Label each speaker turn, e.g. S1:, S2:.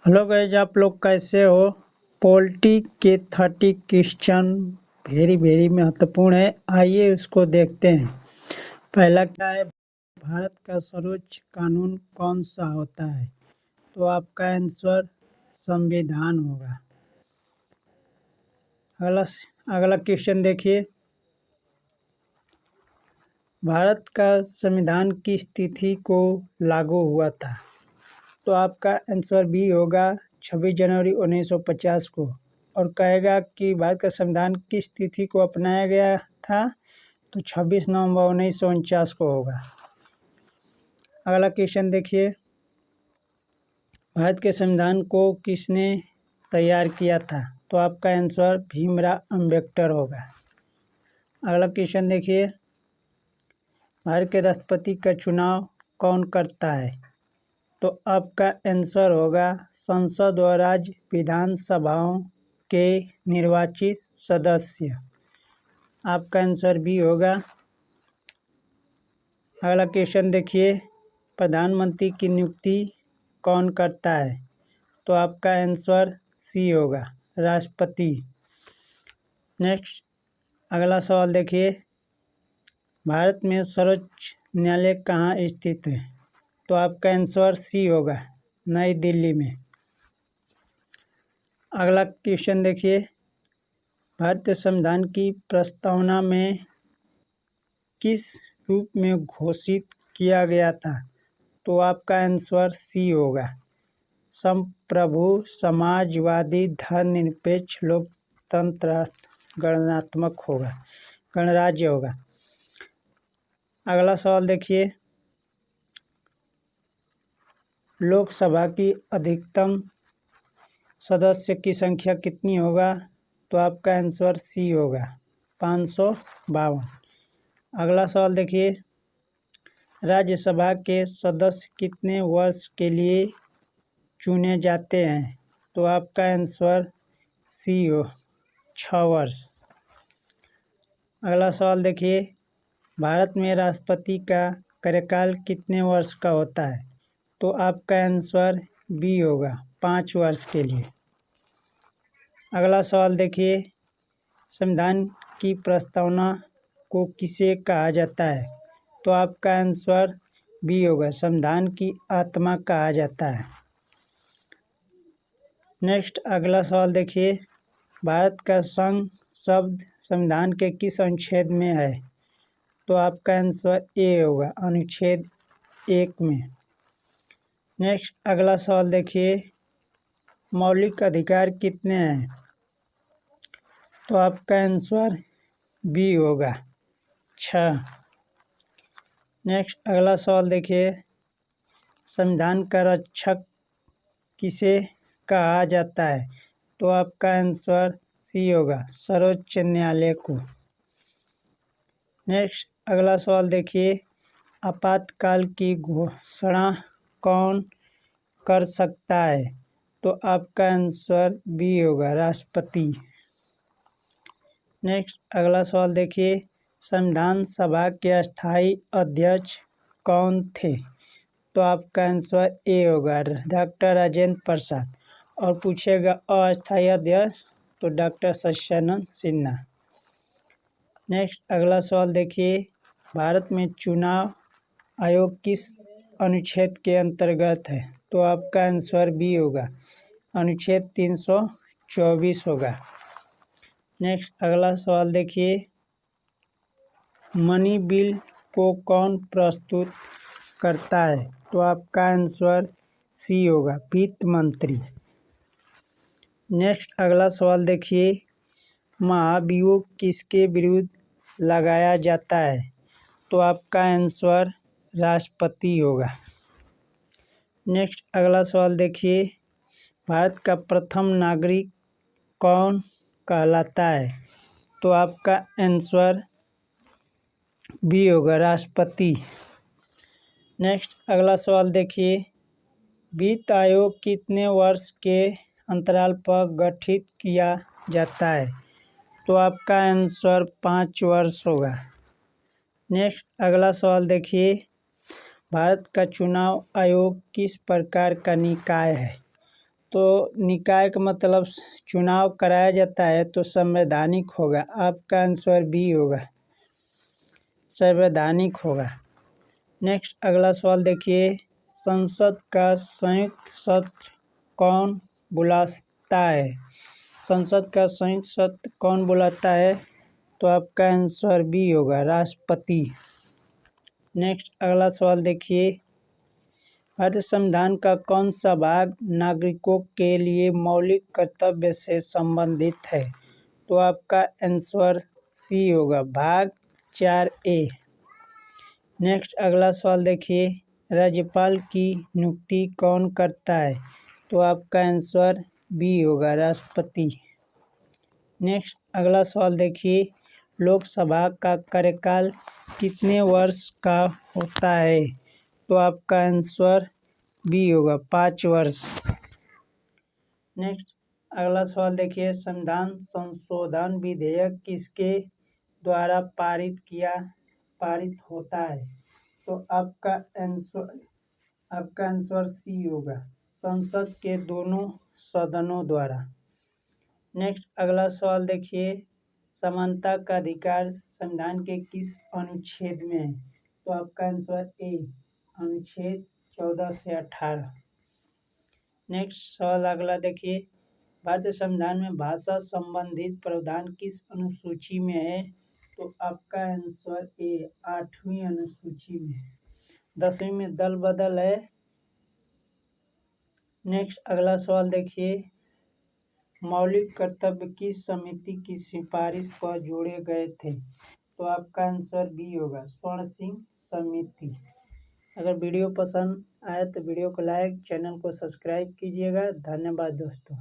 S1: Hello guys, आप लोग कैसे हो। पॉलिटी के 30 क्वेश्चन वेरी वेरी महत्वपूर्ण है। आइए उसको देखते हैं। पहला क्या है, भारत का सर्वोच्च कानून कौन सा होता है? तो आपका आंसर संविधान होगा। अगला अगला क्वेश्चन देखिए, भारत का संविधान किस तिथि को लागू हुआ था? तो आपका आंसर बी होगा 26 जनवरी 1950 को। और कहेगा कि भारत का संविधान किस तिथि को अपनाया गया था? तो 26 नवंबर 1949 को होगा। अगला क्वेश्चन देखिए, भारत के संविधान को किसने तैयार किया था? तो आपका आंसर भीमराव अम्बेडकर होगा। अगला क्वेश्चन देखिए, भारत के राष्ट्रपति का चुनाव कौन करता है? तो आपका आंसर होगा संसद और राज्य विधानसभाओं के निर्वाचित सदस्य। आपका आंसर भी होगा। अगला क्वेश्चन देखिए, प्रधानमंत्री की नियुक्ति कौन करता है? तो आपका आंसर सी होगा, राष्ट्रपति। नेक्स्ट अगला सवाल देखिए, भारत में सर्वोच्च न्यायालय कहाँ स्थित है? तो आपका आंसर सी होगा, नई दिल्ली में। अगला क्वेश्चन देखिए, भारतीय संविधान की प्रस्तावना में किस रूप में घोषित किया गया था? तो आपका आंसर सी होगा, संप्रभु समाजवादी धर्मनिरपेक्ष लोकतंत्र गणराज्य होगा। अगला सवाल देखिए, लोकसभा की अधिकतम सदस्य की संख्या कितनी होगा? तो आपका आंसर सी होगा, 552। अगला सवाल देखिए, राज्यसभा के सदस्य कितने वर्ष के लिए चुने जाते हैं? तो आपका आंसर सी हो, 6 वर्ष। अगला सवाल देखिए, भारत में राष्ट्रपति का कार्यकाल कितने वर्ष का होता है? तो आपका आंसर बी होगा, 5 वर्ष के लिए। अगला सवाल देखिए, संविधान की प्रस्तावना को किसे कहा जाता है? तो आपका आंसर बी होगा, संविधान की आत्मा कहा जाता है। नेक्स्ट अगला सवाल देखिए, भारत का संघ शब्द संविधान के किस अनुच्छेद में है? तो आपका आंसर ए होगा, अनुच्छेद 1 में। नेक्स्ट अगला सवाल देखिए, मौलिक अधिकार कितने हैं? तो आपका आंसर बी होगा, 6। नेक्स्ट अगला सवाल देखिए, संविधान का रक्षक किसे कहा जाता है? तो आपका आंसर सी होगा, सर्वोच्च न्यायालय को। नेक्स्ट अगला सवाल देखिए, आपातकाल की घोषणा कौन कर सकता है? तो आपका आंसर बी होगा, राष्ट्रपति। नेक्स्ट अगला सवाल देखिए, संविधान सभा के अस्थायी अध्यक्ष कौन थे? तो आपका आंसर ए होगा, डॉक्टर राजेंद्र प्रसाद। और पूछेगा अस्थायी अध्यक्ष, तो डॉक्टर सत्यानंद सिन्हा। नेक्स्ट अगला सवाल देखिए, भारत में चुनाव आयोग किस अनुच्छेद के अंतर्गत है? तो आपका आंसर बी होगा, अनुच्छेद 324 होगा। नेक्स्ट अगला सवाल देखिए, मनी बिल को कौन प्रस्तुत करता है? तो आपका आंसर सी होगा, वित्त मंत्री। नेक्स्ट अगला सवाल देखिए, महाभियोग किसके विरुद्ध लगाया जाता है? तो आपका आंसर राष्ट्रपति होगा। नेक्स्ट अगला सवाल देखिए, भारत का प्रथम नागरिक कौन कहलाता है? तो आपका आंसर बी होगा, राष्ट्रपति। नेक्स्ट अगला सवाल देखिए, वित्त आयोग कितने वर्ष के अंतराल पर गठित किया जाता है? तो आपका आंसर 5 वर्ष होगा। नेक्स्ट अगला सवाल देखिए, भारत का चुनाव आयोग किस प्रकार का निकाय है? तो तो निकाय का मतलब चुनाव कराया जाता है तो संवैधानिक होगा। आपका आंसर बी होगा, संवैधानिक होगा। नेक्स्ट अगला सवाल देखिए, संसद का संयुक्त सत्र कौन बुलाता है? संसद का संयुक्त सत्र कौन बुलाता है? तो आपका आंसर बी होगा, राष्ट्रपति। नेक्स्ट अगला सवाल देखिए, भारतीय संविधान का कौन सा भाग नागरिकों के लिए मौलिक कर्तव्य से संबंधित है? तो आपका आंसर सी होगा, भाग 4A। नेक्स्ट अगला सवाल देखिए, राज्यपाल की नियुक्ति कौन करता है? तो आपका आंसर बी होगा, राष्ट्रपति। नेक्स्ट अगला सवाल देखिए, लोकसभा का कार्यकाल कितने वर्ष का होता है? तो आपका आंसर बी होगा, 5 वर्ष। नेक्स्ट अगला सवाल देखिए, संविधान संशोधन विधेयक किसके द्वारा पारित होता है? तो आपका आंसर सी होगा, संसद के दोनों सदनों द्वारा। नेक्स्ट अगला सवाल देखिए, समानता का अधिकार संविधान के किस अनुच्छेद में है? तो आपका आंसर ए, अनुच्छेद 14 से 18। नेक्स्ट सवाल अगला देखिए, भारतीय संविधान में भाषा संबंधित प्रावधान किस अनुसूची में है? तो आपका आंसर ए, 8वीं अनुसूची में। 10वीं में दल बदल है। नेक्स्ट अगला सवाल देखिए, मौलिक कर्तव्य किस समिति की सिफारिश पर जोड़े गए थे? तो आपका आंसर बी होगा, स्वर्ण सिंह समिति। अगर वीडियो पसंद आए तो वीडियो को लाइक, चैनल को सब्सक्राइब कीजिएगा। धन्यवाद दोस्तों।